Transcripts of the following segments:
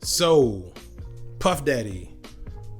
So, Puff Daddy,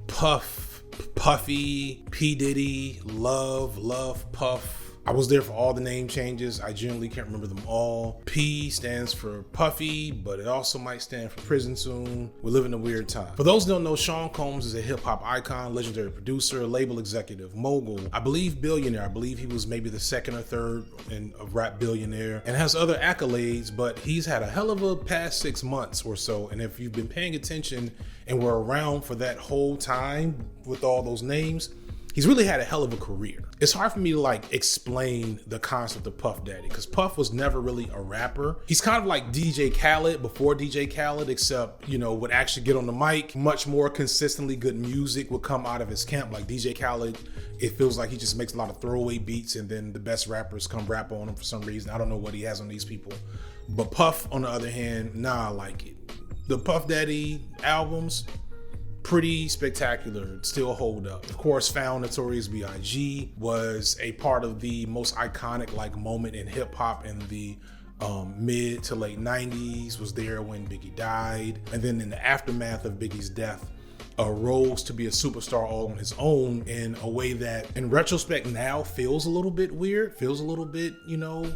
Puffy, P. Diddy, Love, Puff. I was there for all the name changes. I generally can't remember them all. P stands for Puffy, but it also might stand for prison soon. We live in a weird time. For those who don't know, Sean Combs is a hip hop icon, legendary producer, label executive, mogul, I believe billionaire. I believe he was maybe the second or third in a rap billionaire, and has other accolades, but he's had a hell of a past 6 months or so. And if you've been paying attention and were around for that whole time with all those names, he's really had a hell of a career. It's hard for me to explain the concept of Puff Daddy because Puff was never really a rapper. He's kind of like DJ Khaled before DJ Khaled, except, would actually get on the mic. Much more consistently good music would come out of his camp. Like DJ Khaled, it feels like he just makes a lot of throwaway beats and then the best rappers come rap on him for some reason. I don't know what he has on these people. But Puff, on the other hand, I like it. The Puff Daddy albums, pretty spectacular, still hold up. Of course, found Notorious B.I.G. was a part of the most iconic moment in hip hop in the mid to late 90s, was there when Biggie died. And then in the aftermath of Biggie's death, rose to be a superstar all on his own in a way that in retrospect now feels a little bit weird, feels a little bit,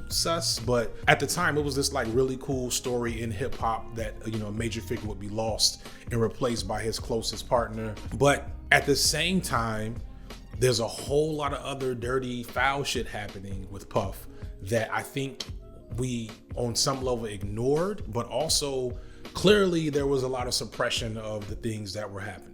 sus. But at the time it was this really cool story in hip hop that, a major figure would be lost and replaced by his closest partner. But at the same time, there's a whole lot of other dirty, foul shit happening with Puff that I think we on some level ignored, but also clearly there was a lot of suppression of the things that were happening.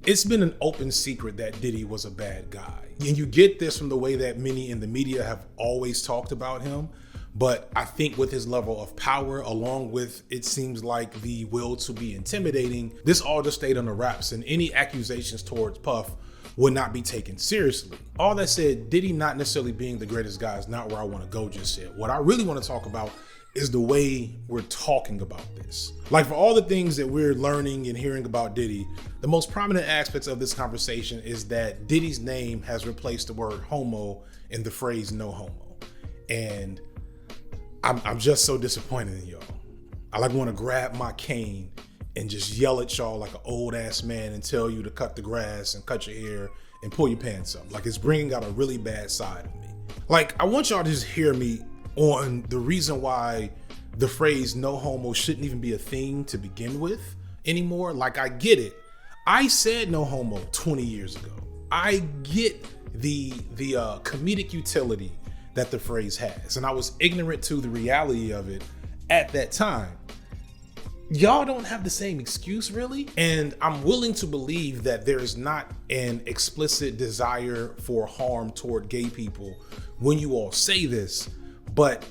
It's been an open secret that Diddy was a bad guy. And you get this from the way that many in the media have always talked about him. But I think with his level of power, along with, it seems like, the will to be intimidating, this all just stayed on the wraps, and any accusations towards Puff would not be taken seriously. All that said, Diddy not necessarily being the greatest guy is not where I want to go just yet. What I really want to talk about is the way we're talking about this. For all the things that we're learning and hearing about Diddy, the most prominent aspects of this conversation is that Diddy's name has replaced the word homo in the phrase no homo. And I'm just so disappointed in y'all. I want to grab my cane and just yell at y'all like an old ass man and tell you to cut the grass and cut your hair and pull your pants up. It's bringing out a really bad side of me. I want y'all to just hear me on the reason why the phrase no homo shouldn't even be a thing to begin with anymore. I get it. I said no homo 20 years ago. I get the comedic utility that the phrase has, and I was ignorant to the reality of it at that time. Y'all don't have the same excuse, really. And I'm willing to believe that there is not an explicit desire for harm toward gay people when you all say this. But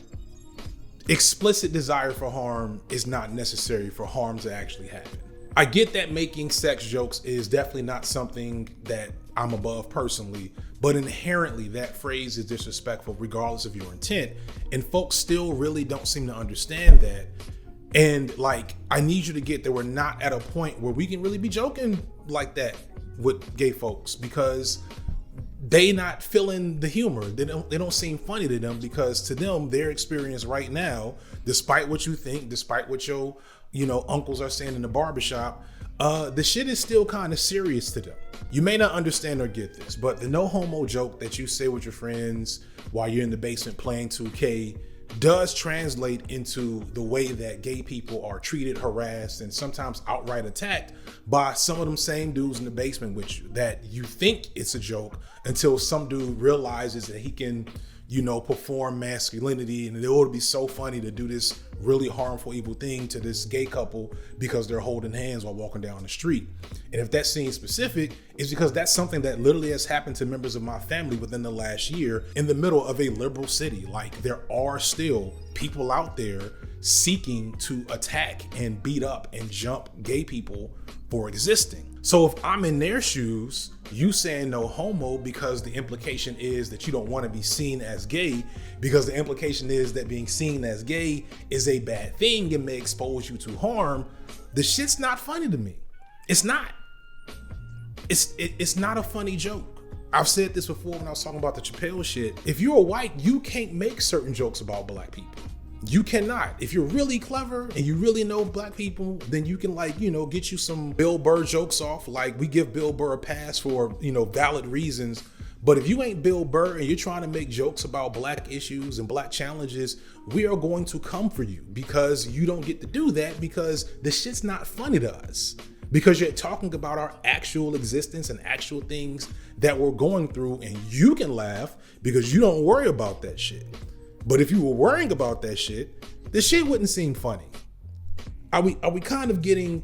explicit desire for harm is not necessary for harm to actually happen. I get that making sex jokes is definitely not something that I'm above personally, but inherently that phrase is disrespectful regardless of your intent. And folks still really don't seem to understand that. And I need you to get that we're not at a point where we can really be joking like that with gay folks, because they not feeling the humor. They don't seem funny to them, because to them, their experience right now, despite what you think, despite what your uncles are saying in the barbershop, the shit is still kind of serious to them. You may not understand or get this, but the no homo joke that you say with your friends while you're in the basement playing 2K does translate into the way that gay people are treated, harassed, and sometimes outright attacked by some of them same dudes in the basement with you, that you think it's a joke until some dude realizes that he can, perform masculinity, and it would be so funny to do this really harmful, evil thing to this gay couple because they're holding hands while walking down the street. And if that scene specific, is because that's something that literally has happened to members of my family within the last year in the middle of a liberal city. There are still people out there seeking to attack and beat up and jump gay people for existing. So if I'm in their shoes, you saying no homo because the implication is that you don't want to be seen as gay, because the implication is that being seen as gay is a bad thing and may expose you to harm, the shit's not funny to me. It's not. It's not a funny joke. I've said this before when I was talking about the Chappelle shit. If you're white, you can't make certain jokes about black people. You cannot. If you're really clever and you really know black people, then you can get you some Bill Burr jokes off. Like, we give Bill Burr a pass for, valid reasons. But if you ain't Bill Burr and you're trying to make jokes about black issues and black challenges, we are going to come for you, because you don't get to do that, because the shit's not funny to us. Because you're talking about our actual existence and actual things that we're going through, and you can laugh because you don't worry about that shit. But if you were worrying about that shit, the shit wouldn't seem funny. Are we kind of getting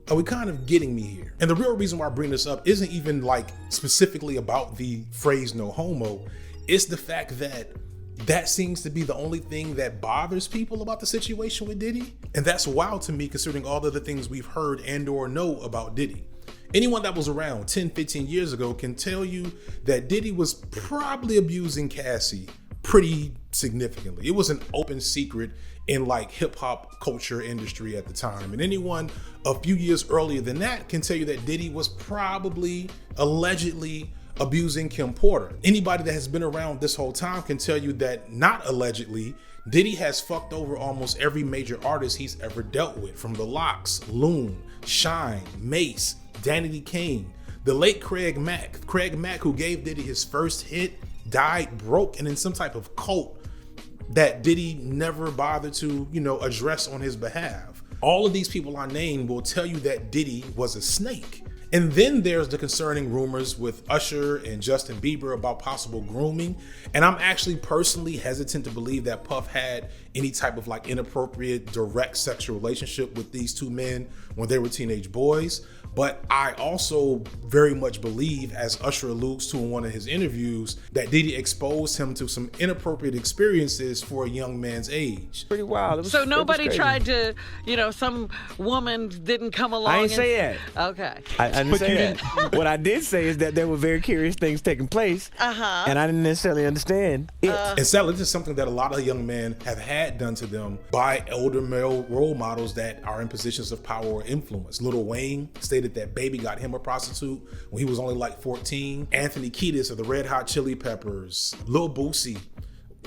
me here? And the real reason why I bring this up isn't even like specifically about the phrase no homo. It's the fact that seems to be the only thing that bothers people about the situation with Diddy. And that's wild to me, considering all the other things we've heard and or know about Diddy. Anyone that was around 10, 15 years ago can tell you that Diddy was probably abusing Cassie pretty significantly. It was an open secret in like hip hop culture industry at the time. And anyone a few years earlier than that can tell you that Diddy was probably allegedly abusing Kim Porter. Anybody that has been around this whole time can tell you that, not allegedly, Diddy has fucked over almost every major artist he's ever dealt with, from The Lox, Loon, Shine, Mace, Danity Kane, the late Craig Mack, who gave Diddy his first hit, died broke and in some type of cult that Diddy never bothered to, address on his behalf. All of these people I named will tell you that Diddy was a snake. And then there's the concerning rumors with Usher and Justin Bieber about possible grooming. And I'm actually personally hesitant to believe that Puff had any type of like inappropriate direct sexual relationship with these two men when they were teenage boys. But I also very much believe, as Usher alludes to in one of his interviews, that Diddy exposed him to some inappropriate experiences for a young man's age. Pretty wild. So nobody tried to, some woman didn't come along. I ain't say that. Okay. I didn't say that. What I did say is that there were very curious things taking place, and I didn't necessarily understand it. And sadly, this is something that a lot of young men have had done to them by elder male role models that are in positions of power or influence. Lil Wayne stated that Baby got him a prostitute when he was only like 14. Anthony Kiedis of the Red Hot Chili Peppers. Lil Boosie.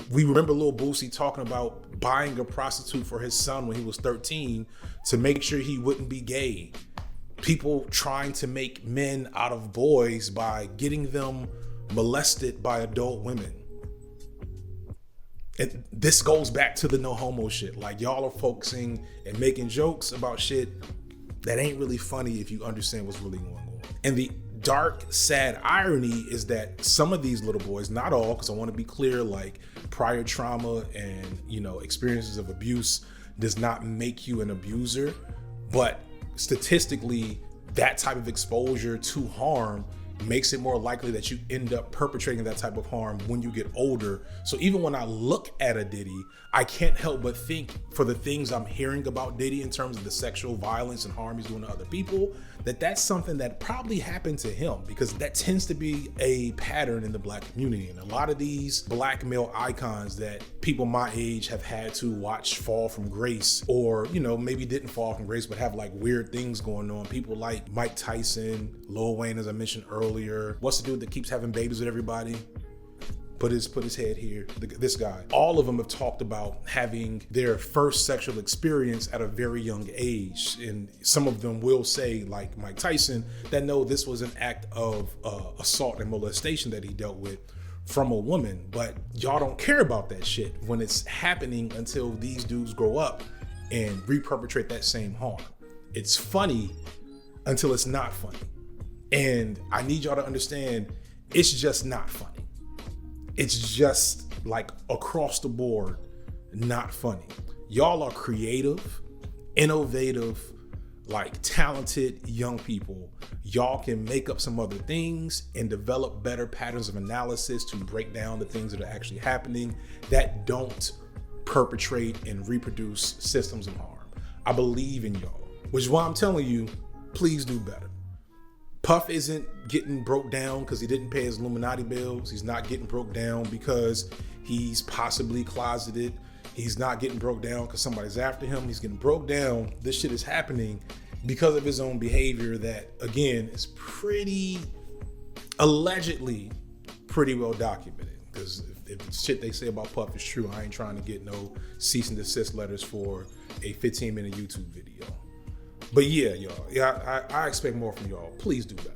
We remember Lil Boosie talking about buying a prostitute for his son when he was 13 to make sure he wouldn't be gay. People trying to make men out of boys by getting them molested by adult women. And this goes back to the no homo shit. Like, y'all are focusing and making jokes about shit that ain't really funny if you understand what's really going on. And the dark, sad irony is that some of these little boys, not all, because I want to be clear, like, prior trauma and, experiences of abuse does not make you an abuser. But statistically, that type of exposure to harm makes it more likely that you end up perpetrating that type of harm when you get older. So even when I look at a Diddy, I can't help but think, for the things I'm hearing about Diddy in terms of the sexual violence and harm he's doing to other people, that's something that probably happened to him, because that tends to be a pattern in the black community. And a lot of these black male icons that people my age have had to watch fall from grace, or, maybe didn't fall from grace, but have like weird things going on. People like Mike Tyson, Lil Wayne, as I mentioned earlier. What's the dude that keeps having babies with everybody? Put his head here. This guy. All of them have talked about having their first sexual experience at a very young age. And some of them will say, like Mike Tyson, that no, this was an act of assault and molestation that he dealt with from a woman. But y'all don't care about that shit when it's happening until these dudes grow up and re-perpetrate that same harm. It's funny until it's not funny. And I need y'all to understand, it's just not funny. It's just like across the board, not funny. Y'all are creative, innovative, like talented young people. Y'all can make up some other things and develop better patterns of analysis to break down the things that are actually happening that don't perpetrate and reproduce systems of harm. I believe in y'all, which is why I'm telling you, please do better. Puff isn't getting broke down because he didn't pay his Illuminati bills. He's not getting broke down because he's possibly closeted. He's not getting broke down because somebody's after him. He's getting broke down. This shit is happening because of his own behavior that, again, is allegedly pretty well documented. Because if the shit they say about Puff is true, I ain't trying to get no cease and desist letters for a 15-minute YouTube video. But yeah, y'all, I expect more from y'all. Please do better.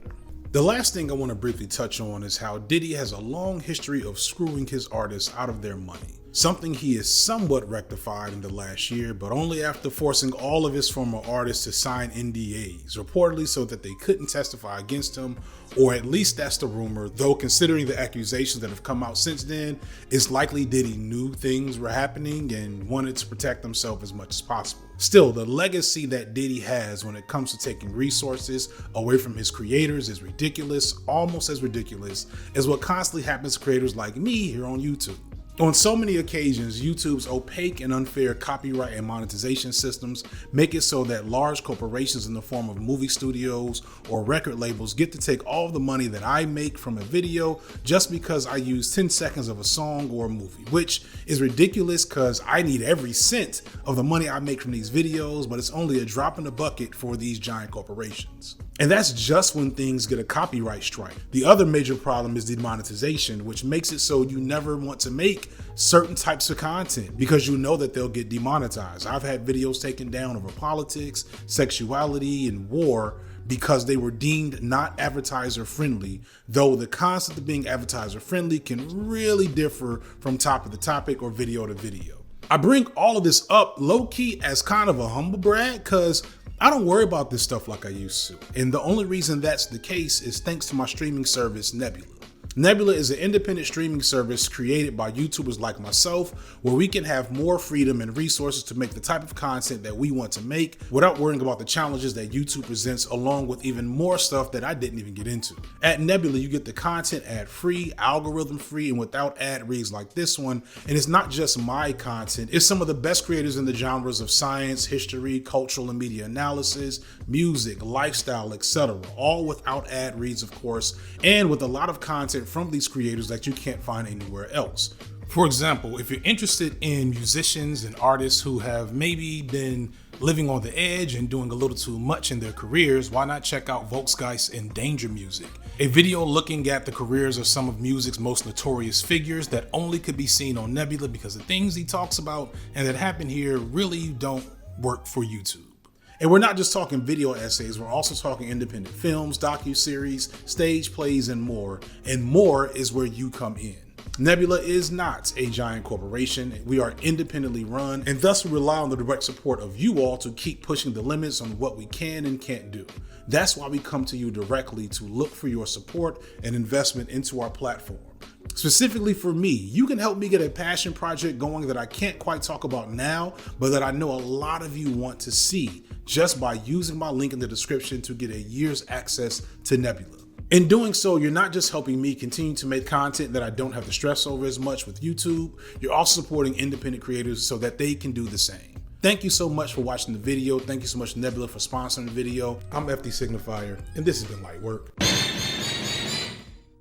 The last thing I want to briefly touch on is how Diddy has a long history of screwing his artists out of their money. Something he has somewhat rectified in the last year, but only after forcing all of his former artists to sign NDAs, reportedly so that they couldn't testify against him, or at least that's the rumor, though considering the accusations that have come out since then, it's likely Diddy knew things were happening and wanted to protect himself as much as possible. Still, the legacy that Diddy has when it comes to taking resources away from his creators is ridiculous, almost as ridiculous as what constantly happens to creators like me here on YouTube. On so many occasions, YouTube's opaque and unfair copyright and monetization systems make it so that large corporations in the form of movie studios or record labels get to take all of the money that I make from a video just because I use 10 seconds of a song or a movie, which is ridiculous because I need every cent of the money I make from these videos, but it's only a drop in the bucket for these giant corporations. And that's just when things get a copyright strike. The other major problem is demonetization, which makes it so you never want to make certain types of content because you know that they'll get demonetized. I've had videos taken down over politics, sexuality, and war because they were deemed not advertiser friendly, though the concept of being advertiser friendly can really differ from topic to topic or video to video. I bring all of this up low-key as kind of a humble brag because I don't worry about this stuff like I used to. And the only reason that's the case is thanks to my streaming service, Nebula. Nebula is an independent streaming service created by YouTubers like myself, where we can have more freedom and resources to make the type of content that we want to make without worrying about the challenges that YouTube presents, along with even more stuff that I didn't even get into. At Nebula, you get the content ad-free, algorithm-free, and without ad reads like this one. And it's not just my content, it's some of the best creators in the genres of science, history, cultural and media analysis, music, lifestyle, etc. All without ad reads, of course, and with a lot of content from these creators that you can't find anywhere else. For example, if you're interested in musicians and artists who have maybe been living on the edge and doing a little too much in their careers, why not check out Volksgeist and Danger Music, a video looking at the careers of some of music's most notorious figures that only could be seen on Nebula because the things he talks about and that happen here really don't work for YouTube. And we're not just talking video essays, we're also talking independent films, docuseries, stage plays, and more. And more is where you come in. Nebula is not a giant corporation. We are independently run, and thus we rely on the direct support of you all to keep pushing the limits on what we can and can't do. That's why we come to you directly to look for your support and investment into our platform. Specifically for me, you can help me get a passion project going that I can't quite talk about now, but that I know a lot of you want to see, just by using my link in the description to get a year's access to Nebula. In doing so, you're not just helping me continue to make content that I don't have to stress over as much with YouTube, you're also supporting independent creators so that they can do the same. Thank you so much for watching the video. Thank you so much, Nebula, for sponsoring the video. I'm FD Signifier, and this has been Light Work.